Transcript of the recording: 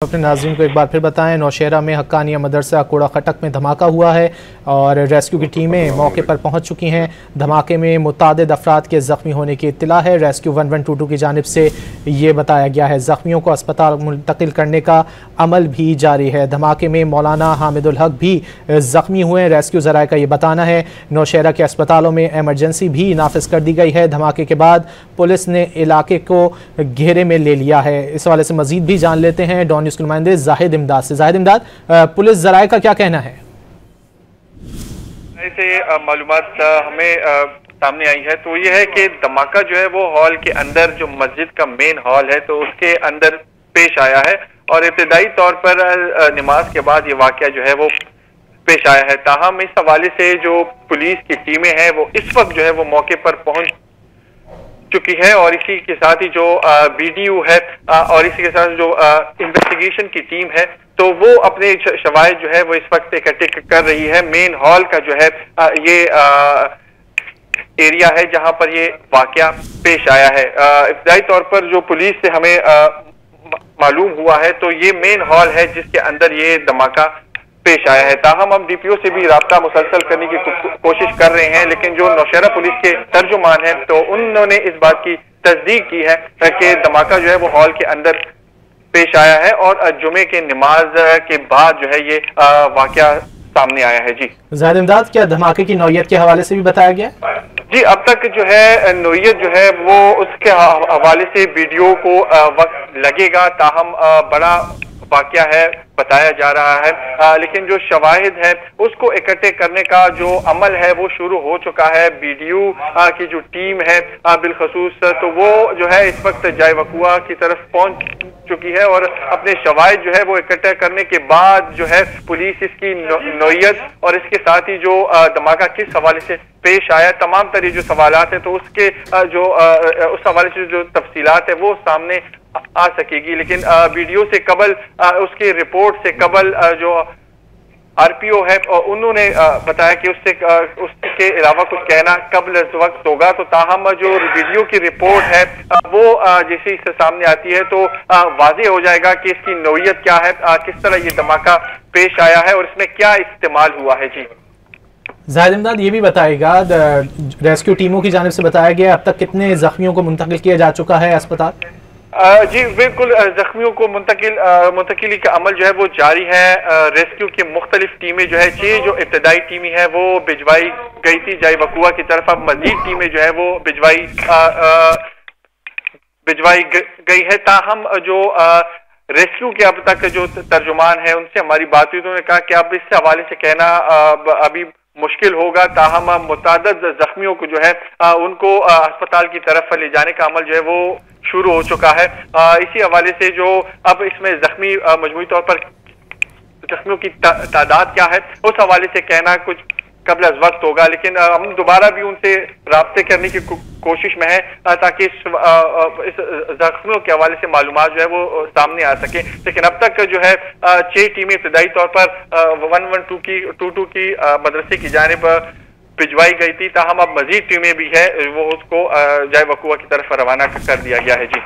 अपने नाज़रीन को एक बार फिर बताएं, नौशहरा में हक्कानिया मदरसा कूड़ा खटक में धमाका हुआ है और रेस्क्यू की टीमें मौके पर पहुंच चुकी हैं। धमाके में मुतादिद अफराद के ज़ख्मी होने की इत्तला है। रेस्क्यू 1122 की जानिब से ये बताया गया है ज़ख्मियों को अस्पताल मुंतकिल करने का अमल भी जारी है। धमाके में मौलाना हामिदुल हक भी ज़ख्मी हुए। रेस्क्यू ज़राए का ये बताना है नौशहरा के अस्पतालों में एमरजेंसी भी नाफिज कर दी गई है। धमाके के बाद पुलिस ने इलाके को घेरे में ले लिया है। इस हवाले से मजीद भी जान लेते हैं डॉन न्यूज़ के नुमाइंदे जाहिद इमदाद से। जाहिद इमदाद, पुलिस ज़राए का क्या कहना है? से मालूमात हमें सामने आई है तो ये है कि धमाका जो है वो हॉल के अंदर, जो मस्जिद का मेन हॉल है, तो उसके अंदर पेश आया है और इब्तिदाई तौर पर नमाज के बाद ये वाकया जो है वो पेश आया है। ताहम इस हवाले से जो पुलिस की टीमें हैं वो इस वक्त जो है वो मौके पर पहुंच चुकी है और इसी के साथ ही जो BDU है और इसी के साथ जो इन्वेस्टिगेशन की टीम है तो वो अपने शवाहिद जो है वो इस वक्त इकट्ठे कर रही है। मेन हॉल का जो है ये एरिया है जहां पर ये वाकया पेश आया है। इब्तिदाई तौर पर जो पुलिस से हमें मालूम हुआ है तो ये मेन हॉल है जिसके अंदर ये धमाका पेश आया है। ताहम हम DPO से भी राब्ता मुसलसल करने की कोशिश कर रहे हैं, लेकिन जो नौशहरा पुलिस के तर्जुमान हैं तो उन्होंने इस बात की तस्दीक की है कि धमाका जो है वो हॉल के अंदर पेश आया है और जुमे के नमाज के बाद जो है ये वाकया सामने आया है। जी जाहिद इमदाद, क्या धमाके की नौयत के हवाले से भी बताया गया? जी, अब तक जो है नौयत जो है वो उसके हवाले से वीडियो को वक्त लगेगा। ताहम बड़ा वाकया है बताया जा रहा है, लेकिन जो शवाहिद है उसको इकट्ठे करने का जो अमल है वो शुरू हो चुका है। BDU की जो टीम है बिलखसूस तो वो जो है इस वक्त जाए वकुआ की तरफ पहुंच चुकी है और अपने शवाहिद जो है वो इकट्ठा करने के बाद जो है पुलिस इसकी नौयत और इसके साथ ही जो धमाका किस हवाले से पेश आया, तमाम तरह जो सवालात हैं तो उसके जो उस हवाले से जो तफसीलात है वो सामने आ सकेगी। लेकिन वीडियो से कबल उसकी रिपोर्ट से कबल जो RPO है उन्होंने बताया कि उसके अलावा कुछ कहना कबल वक्त होगा। तो ताहम जो वीडियो की रिपोर्ट है वो जैसे इससे सामने आती है तो वाज़ेह हो जाएगा कि इसकी नौयत क्या है, किस तरह ये धमाका पेश आया है और इसमें क्या इस्तेमाल हुआ है। जी जाहिद इमदाद, ये भी बताएगा रेस्क्यू टीमों की जानिब से बताया गया अब तक कितने जख्मियों को मुंतकिल किया जा चुका है अस्पताल? जी बिल्कुल, जख्मियों को मुंतकिली का अमल जो है वो जारी है। रेस्क्यू की मुख्तलिफ टीमें जो है 6 जो इब्तदाई टीमें हैं वो भिजवाई गई थी जाए वकुआ की तरफ। अब मजीद टीमें जो है वो भिजवाई गई है। ताहम जो रेस्क्यू के अब तक जो तर्जुमान है उनसे हमारी बात हुई तो उन्होंने कहा कि अब इस हवाले से कहना अभी मुश्किल होगा। ताहम मुतादिद जख्मियों को जो है उनको अस्पताल की तरफ ले जाने का अमल जो है वो शुरू हो चुका है। इसी हवाले से जो अब इसमें जख्मी मजमूई तौर पर जख्मियों की तादाद क्या है उस हवाले से कहना कुछ कबल अज़ वक्त होगा, लेकिन हम दोबारा भी उनसे राब्ते करने की कोशिश में है ताकि इस जख्मियों के हवाले से मालूमात जो है वो सामने आ सके। लेकिन अब तक जो है 6 टीमें इब्तिदाई तौर पर 112 की मदरसे की जानिब भिजवाई गई थी। ताहम अब मजीद टीमें भी है वो उसको जाए वकुआ की तरफ रवाना कर दिया गया है। जी।